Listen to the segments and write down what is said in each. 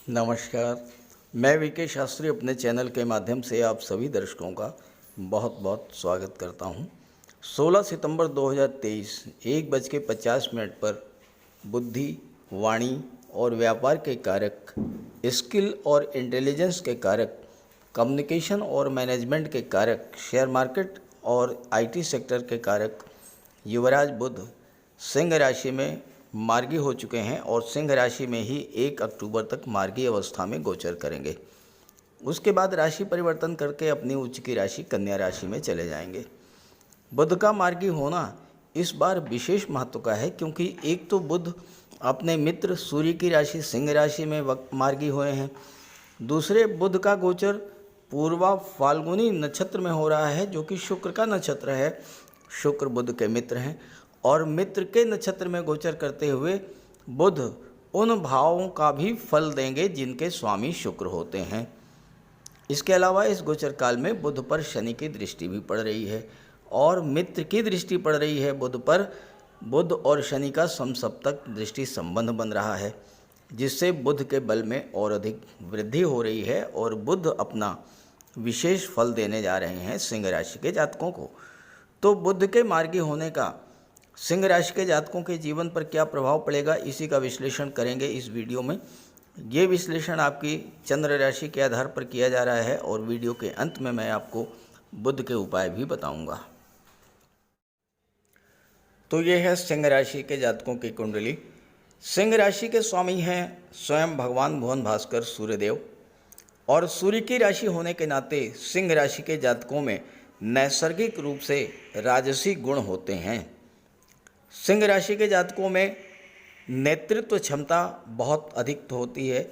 नमस्कार। मैं वीके शास्त्री अपने चैनल के माध्यम से आप सभी दर्शकों का बहुत बहुत स्वागत करता हूं। 16 सितंबर 2023 1:50 पर बुद्धि, वाणी और व्यापार के कारक, स्किल और इंटेलिजेंस के कारक, कम्युनिकेशन और मैनेजमेंट के कारक, शेयर मार्केट और आईटी सेक्टर के कारक युवराज बुध सिंह राशि में मार्गी हो चुके हैं और सिंह राशि में ही 1 अक्टूबर तक मार्गी अवस्था में गोचर करेंगे। उसके बाद राशि परिवर्तन करके अपनी उच्च की राशि कन्या राशि में चले जाएंगे। बुध का मार्गी होना इस बार विशेष महत्व का है, क्योंकि एक तो बुध अपने मित्र सूर्य की राशि सिंह राशि में मार्गी हुए हैं, दूसरे बुध का गोचर पूर्वा फाल्गुनी नक्षत्र में हो रहा है, जो कि शुक्र का नक्षत्र है। शुक्र बुध के मित्र हैं और मित्र के नक्षत्र में गोचर करते हुए बुध उन भावों का भी फल देंगे जिनके स्वामी शुक्र होते हैं। इसके अलावा इस गोचर काल में बुध पर शनि की दृष्टि भी पड़ रही है और मित्र की दृष्टि पड़ रही है बुध पर। बुध और शनि का समसप्तक दृष्टि संबंध बन रहा है, जिससे बुध के बल में और अधिक वृद्धि हो रही है और बुध अपना विशेष फल देने जा रहे हैं सिंह राशि के जातकों को। तो बुध के मार्गी होने का सिंह राशि के जातकों के जीवन पर क्या प्रभाव पड़ेगा, इसी का विश्लेषण करेंगे इस वीडियो में। ये विश्लेषण आपकी चंद्र राशि के आधार पर किया जा रहा है और वीडियो के अंत में मैं आपको बुध के उपाय भी बताऊंगा। तो ये है सिंह राशि के जातकों की कुंडली। सिंह राशि के स्वामी हैं स्वयं भगवान भुवन भास्कर सूर्यदेव, और सूर्य की राशि होने के नाते सिंह राशि के जातकों में नैसर्गिक रूप से राजसी गुण होते हैं। सिंह राशि के जातकों में नेतृत्व क्षमता बहुत अधिक होती है,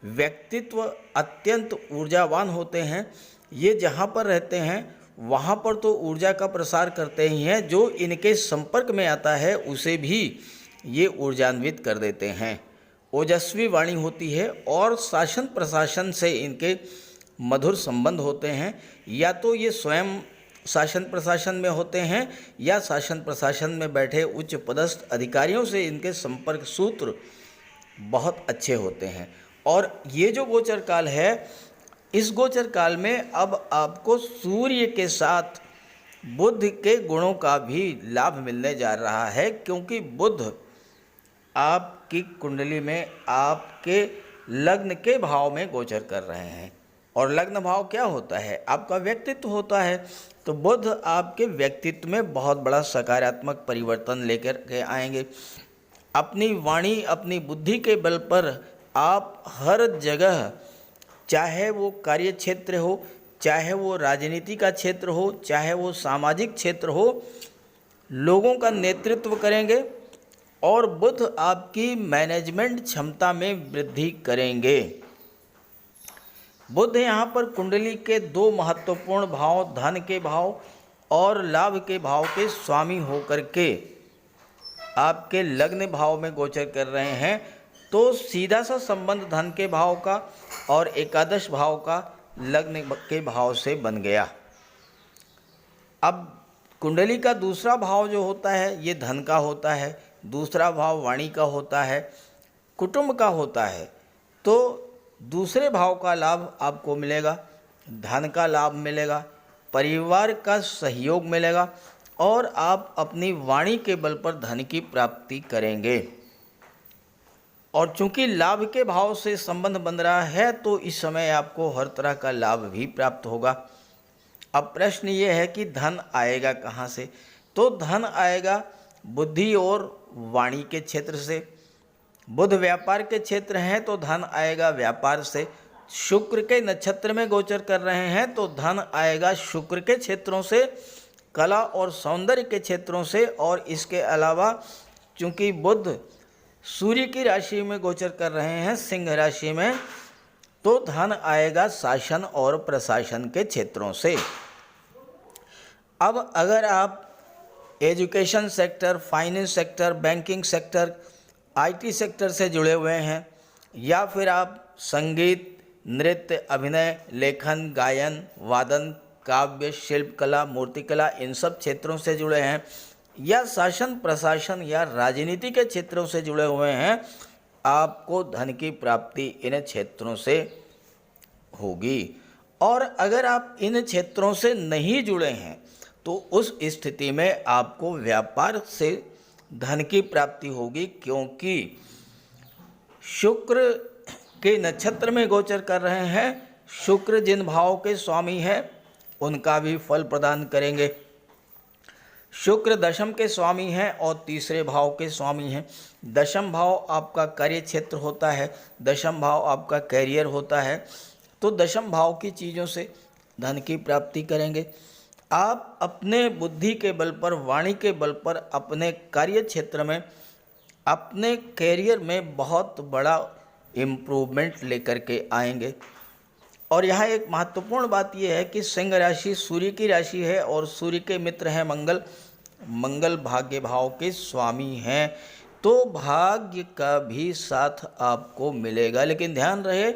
व्यक्तित्व अत्यंत ऊर्जावान होते हैं। ये जहाँ पर रहते हैं वहाँ पर तो ऊर्जा का प्रसार करते ही हैं, जो इनके संपर्क में आता है उसे भी ये ऊर्जान्वित कर देते हैं। ओजस्वी वाणी होती है और शासन प्रशासन से इनके मधुर संबंध होते हैं। या तो ये स्वयं शासन प्रशासन में होते हैं या शासन प्रशासन में बैठे उच्च पदस्थ अधिकारियों से इनके संपर्क सूत्र बहुत अच्छे होते हैं। और ये जो गोचर काल है, इस गोचर काल में अब आपको सूर्य के साथ बुध के गुणों का भी लाभ मिलने जा रहा है, क्योंकि बुध आपकी कुंडली में आपके लग्न के भाव में गोचर कर रहे हैं। और लग्न भाव क्या होता है? आपका व्यक्तित्व होता है। तो बुध आपके व्यक्तित्व में बहुत बड़ा सकारात्मक परिवर्तन लेकर के आएंगे। अपनी वाणी, अपनी बुद्धि के बल पर आप हर जगह, चाहे वो कार्य क्षेत्र हो, चाहे वो राजनीति का क्षेत्र हो, चाहे वो सामाजिक क्षेत्र हो, लोगों का नेतृत्व करेंगे और बुध आपकी मैनेजमेंट क्षमता में वृद्धि करेंगे। बुध यहाँ पर कुंडली के दो महत्वपूर्ण भाव, धन के भाव और लाभ के भाव के स्वामी होकर के आपके लग्न भाव में गोचर कर रहे हैं। तो सीधा सा संबंध धन के भाव का और एकादश भाव का लग्न के भाव से बन गया। अब कुंडली का दूसरा भाव जो होता है ये धन का होता है, दूसरा भाव वाणी का होता है, कुटुंब का होता है। तो दूसरे भाव का लाभ आपको मिलेगा, धन का लाभ मिलेगा, परिवार का सहयोग मिलेगा और आप अपनी वाणी के बल पर धन की प्राप्ति करेंगे। और चूंकि लाभ के भाव से संबंध बन रहा है तो इस समय आपको हर तरह का लाभ भी प्राप्त होगा। अब प्रश्न ये है कि धन आएगा कहाँ से? तो धन आएगा बुद्धि और वाणी के क्षेत्र से। बुध व्यापार के क्षेत्र हैं तो धन आएगा व्यापार से। शुक्र के नक्षत्र में गोचर कर रहे हैं तो धन आएगा शुक्र के क्षेत्रों से, कला और सौंदर्य के क्षेत्रों से। और इसके अलावा चूंकि बुध सूर्य की राशि में गोचर कर रहे हैं सिंह राशि में, तो धन आएगा शासन और प्रशासन के क्षेत्रों से। अब अगर आप education sector, finance sector, banking sector, IT sector से जुड़े हुए हैं, या फिर आप संगीत, नृत्य, अभिनय, लेखन, गायन, वादन, काव्य, शिल्पकला, मूर्तिकला, इन सब क्षेत्रों से जुड़े हैं, या शासन प्रशासन या राजनीति के क्षेत्रों से जुड़े हुए हैं, आपको धन की प्राप्ति इन क्षेत्रों से होगी। और अगर आप इन क्षेत्रों से नहीं जुड़े हैं तो उस स्थिति में आपको व्यापार से धन की प्राप्ति होगी, क्योंकि शुक्र के नक्षत्र में गोचर कर रहे हैं। शुक्र जिन भाव के स्वामी हैं उनका भी फल प्रदान करेंगे। शुक्र दशम के स्वामी हैं और तीसरे भाव के स्वामी हैं। दशम भाव आपका कार्य क्षेत्र होता है, दशम भाव आपका कैरियर होता है। तो दशम भाव की चीज़ों से धन की प्राप्ति करेंगे। आप अपने बुद्धि के बल पर, वाणी के बल पर अपने कार्य क्षेत्र में, अपने कैरियर में बहुत बड़ा इम्प्रूवमेंट लेकर के आएंगे। और यहाँ एक महत्वपूर्ण बात यह है कि सिंह राशि सूर्य की राशि है और सूर्य के मित्र हैं मंगल। मंगल भाग्य भाव के स्वामी हैं, तो भाग्य का भी साथ आपको मिलेगा। लेकिन ध्यान रहे,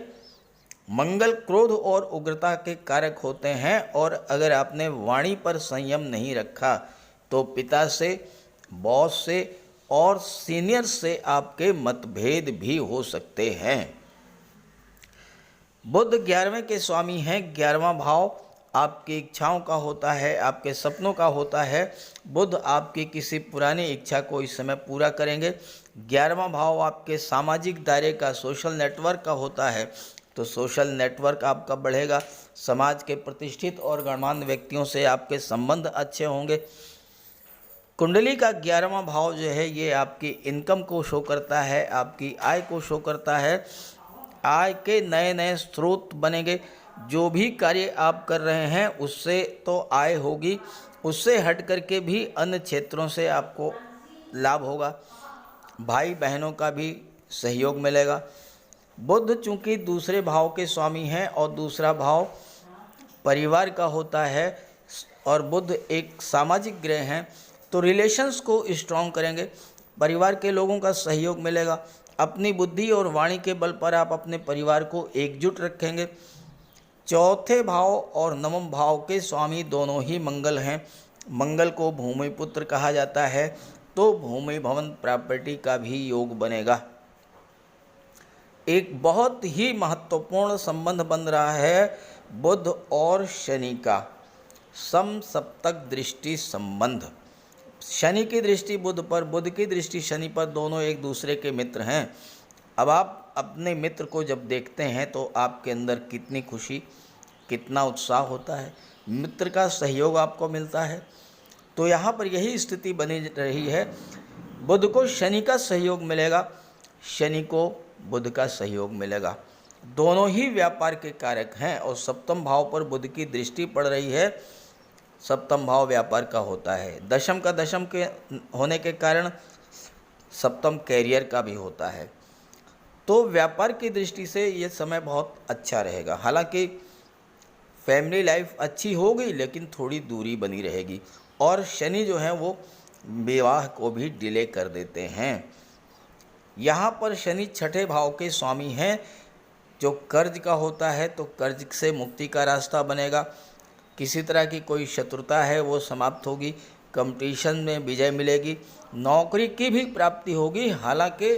मंगल क्रोध और उग्रता के कारक होते हैं, और अगर आपने वाणी पर संयम नहीं रखा तो पिता से, बॉस से और सीनियर से आपके मतभेद भी हो सकते हैं। बुध 11वें के स्वामी हैं। 11वां भाव आपकी इच्छाओं का होता है, आपके सपनों का होता है। बुध आपकी किसी पुरानी इच्छा को इस समय पूरा करेंगे। 11वां भाव आपके सामाजिक दायरे का, सोशल नेटवर्क का होता है, तो सोशल नेटवर्क आपका बढ़ेगा। समाज के प्रतिष्ठित और गणमान्य व्यक्तियों से आपके संबंध अच्छे होंगे। कुंडली का 11वां भाव जो है ये आपकी इनकम को शो करता है, आपकी आय को शो करता है। आय के नए नए स्रोत बनेंगे। जो भी कार्य आप कर रहे हैं उससे तो आय होगी, उससे हट करके भी अन्य क्षेत्रों से आपको लाभ होगा। भाई बहनों का भी सहयोग मिलेगा। बुध चूंकि दूसरे भाव के स्वामी हैं और दूसरा भाव परिवार का होता है, और बुध एक सामाजिक ग्रह हैं, तो रिलेशंस को स्ट्रॉन्ग करेंगे। परिवार के लोगों का सहयोग मिलेगा। अपनी बुद्धि और वाणी के बल पर आप अपने परिवार को एकजुट रखेंगे। चौथे भाव और नवम भाव के स्वामी दोनों ही मंगल हैं। मंगल को भूमि पुत्र कहा जाता है, तो भूमि भवन प्रॉपर्टी का भी योग बनेगा। एक बहुत ही महत्वपूर्ण संबंध बन रहा है बुध और शनि का, समसप्तक दृष्टि संबंध। शनि की दृष्टि बुध पर, बुध की दृष्टि शनि पर, दोनों एक दूसरे के मित्र हैं। अब आप अपने मित्र को जब देखते हैं तो आपके अंदर कितनी खुशी, कितना उत्साह होता है, मित्र का सहयोग आपको मिलता है। तो यहाँ पर यही स्थिति बनी रही है। बुध को शनि का सहयोग मिलेगा, शनि को बुध का सहयोग मिलेगा। दोनों ही व्यापार के कारक हैं और सप्तम भाव पर बुध की दृष्टि पड़ रही है। सप्तम भाव व्यापार का होता है। दशम का दशम के होने के कारण सप्तम कैरियर का भी होता है। तो व्यापार की दृष्टि से ये समय बहुत अच्छा रहेगा। हालांकि फैमिली लाइफ अच्छी होगी लेकिन थोड़ी दूरी बनी रहेगी। और शनि जो है वो विवाह को भी डिले कर देते हैं। यहाँ पर शनि छठे भाव के स्वामी हैं, जो कर्ज का होता है, तो कर्ज से मुक्ति का रास्ता बनेगा। किसी तरह की कोई शत्रुता है वो समाप्त होगी। कंपटीशन में विजय मिलेगी। नौकरी की भी प्राप्ति होगी। हालांकि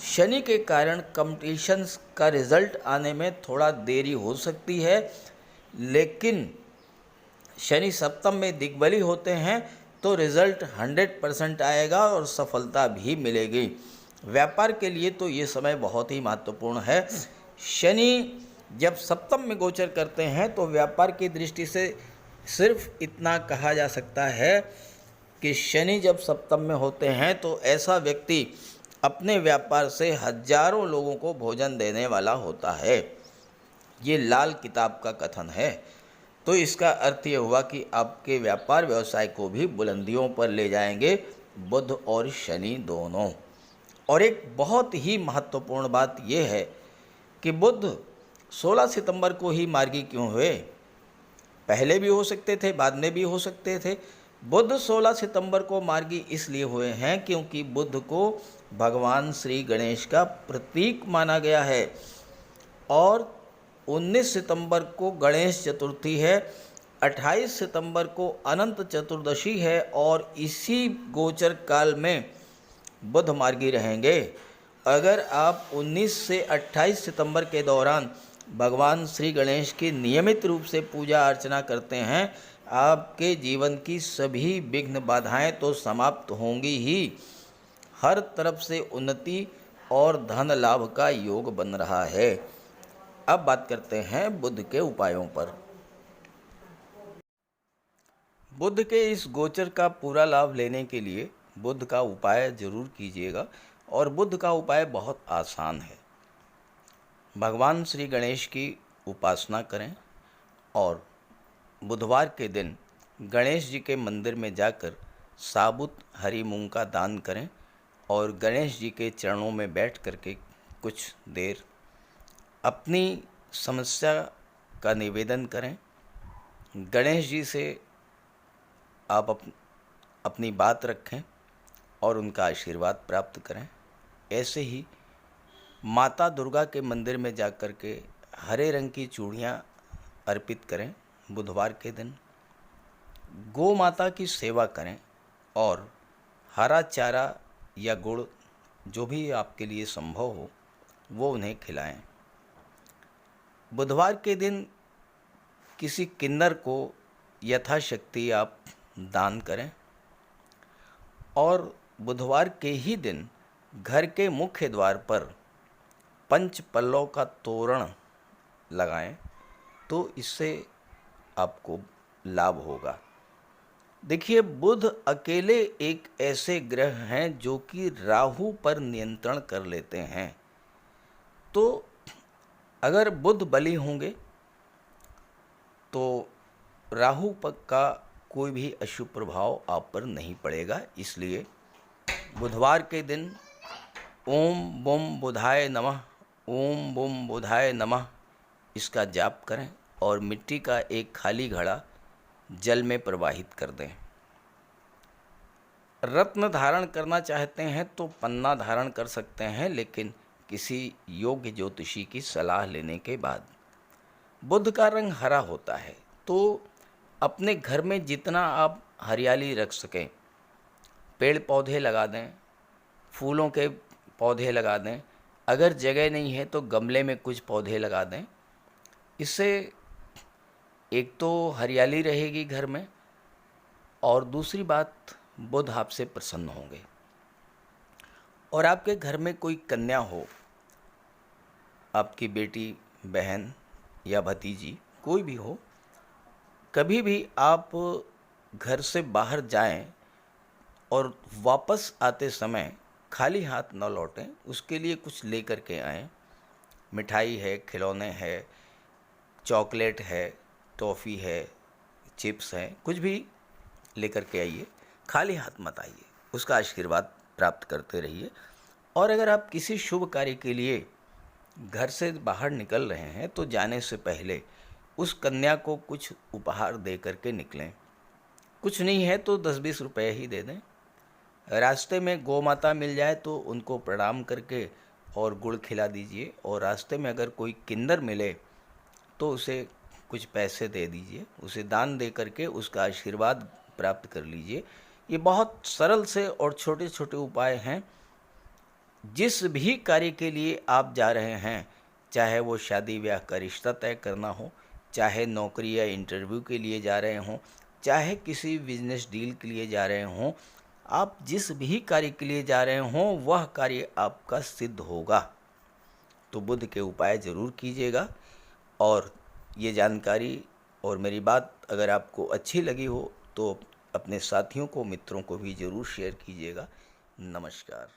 शनि के कारण कंपटीशन का रिजल्ट आने में थोड़ा देरी हो सकती है, लेकिन शनि सप्तम में दिग्बली होते हैं तो रिजल्ट 100% आएगा और सफलता भी मिलेगी। व्यापार के लिए तो ये समय बहुत ही महत्वपूर्ण है। शनि जब सप्तम में गोचर करते हैं तो व्यापार की दृष्टि से सिर्फ इतना कहा जा सकता है कि शनि जब सप्तम में होते हैं तो ऐसा व्यक्ति अपने व्यापार से हजारों लोगों को भोजन देने वाला होता है। ये लाल किताब का कथन है। तो इसका अर्थ ये हुआ कि आपके व्यापार व्यवसाय को भी बुलंदियों पर ले जाएंगे बुध और शनि दोनों। और एक बहुत ही महत्वपूर्ण बात यह है कि बुध 16 सितंबर को ही मार्गी क्यों हुए। पहले भी हो सकते थे, बाद में भी हो सकते थे। बुध 16 सितंबर को मार्गी इसलिए हुए हैं क्योंकि बुध को भगवान श्री गणेश का प्रतीक माना गया है। और 19 सितंबर को गणेश चतुर्थी है, 28 सितंबर को अनंत चतुर्दशी है और इसी गोचर काल में बुध मार्गी रहेंगे। अगर आप 19 से 28 सितंबर के दौरान भगवान श्री गणेश की नियमित रूप से पूजा अर्चना करते हैं, आपके जीवन की सभी विघ्न बाधाएं तो समाप्त होंगी ही। हर तरफ से उन्नति और धन लाभ का योग बन रहा है। अब बात करते हैं बुध के उपायों पर। बुध के इस गोचर का पूरा लाभ लेने के लिए बुध का उपाय जरूर कीजिएगा, और बुध का उपाय बहुत आसान है। भगवान श्री गणेश की उपासना करें और बुधवार के दिन गणेश जी के मंदिर में जाकर साबुत हरी मूंग का दान करें और गणेश जी के चरणों में बैठ करके कुछ देर अपनी समस्या का निवेदन करें। गणेश जी से आप अपनी बात रखें और उनका आशीर्वाद प्राप्त करें। ऐसे ही माता दुर्गा के मंदिर में जाकर के हरे रंग की चूड़ियाँ अर्पित करें। बुधवार के दिन गौ माता की सेवा करें और हरा चारा या गुड़, जो भी आपके लिए संभव हो, वो उन्हें खिलाएं। बुधवार के दिन किसी किन्नर को यथाशक्ति आप दान करें और बुधवार के ही दिन घर के मुख्य द्वार पर पंच पल्लव का तोरण लगाएं, तो इससे आपको लाभ होगा। देखिए, बुध अकेले एक ऐसे ग्रह हैं जो कि राहु पर नियंत्रण कर लेते हैं। तो अगर बुध बली होंगे तो राहु पर का कोई भी अशुभ प्रभाव आप पर नहीं पड़ेगा। इसलिए बुधवार के दिन ओम बुम बुधाय नमः, ओम बुम बुधाय नमः इसका जाप करें और मिट्टी का एक खाली घड़ा जल में प्रवाहित कर दें। रत्न धारण करना चाहते हैं तो पन्ना धारण कर सकते हैं, लेकिन किसी योग्य ज्योतिषी की सलाह लेने के बाद। बुध का रंग हरा होता है, तो अपने घर में जितना आप हरियाली रख सकें, पेड़ पौधे लगा दें, फूलों के पौधे लगा दें। अगर जगह नहीं है तो गमले में कुछ पौधे लगा दें। इससे एक तो हरियाली रहेगी घर में, और दूसरी बात, बुध आपसे प्रसन्न होंगे। और आपके घर में कोई कन्या हो, आपकी बेटी, बहन या भतीजी, कोई भी हो, कभी भी आप घर से बाहर जाएं और वापस आते समय खाली हाथ न लौटें, उसके लिए कुछ लेकर के आएं। मिठाई है, खिलौने है, चॉकलेट है, टॉफ़ी है, चिप्स हैं, कुछ भी लेकर के आइए। खाली हाथ मत आइए, उसका आशीर्वाद प्राप्त करते रहिए। और अगर आप किसी शुभ कार्य के लिए घर से बाहर निकल रहे हैं तो जाने से पहले उस कन्या को कुछ उपहार दे करके निकलें। कुछ नहीं है तो 10-20 रुपए ही दे दें। रास्ते में गौ माता मिल जाए तो उनको प्रणाम करके और गुड़ खिला दीजिए। और रास्ते में अगर कोई किन्नर मिले तो उसे कुछ पैसे दे दीजिए, उसे दान दे करके उसका आशीर्वाद प्राप्त कर लीजिए। ये बहुत सरल से और छोटे छोटे उपाय हैं। जिस भी कार्य के लिए आप जा रहे हैं, चाहे वो शादी ब्याह का रिश्ता तय करना हो, चाहे नौकरी या इंटरव्यू के लिए जा रहे हों, चाहे किसी बिजनेस डील के लिए जा रहे हों, आप जिस भी कार्य के लिए जा रहे हों वह कार्य आपका सिद्ध होगा। तो बुध के उपाय ज़रूर कीजिएगा। और ये जानकारी और मेरी बात अगर आपको अच्छी लगी हो तो अपने साथियों को, मित्रों को भी ज़रूर शेयर कीजिएगा। नमस्कार।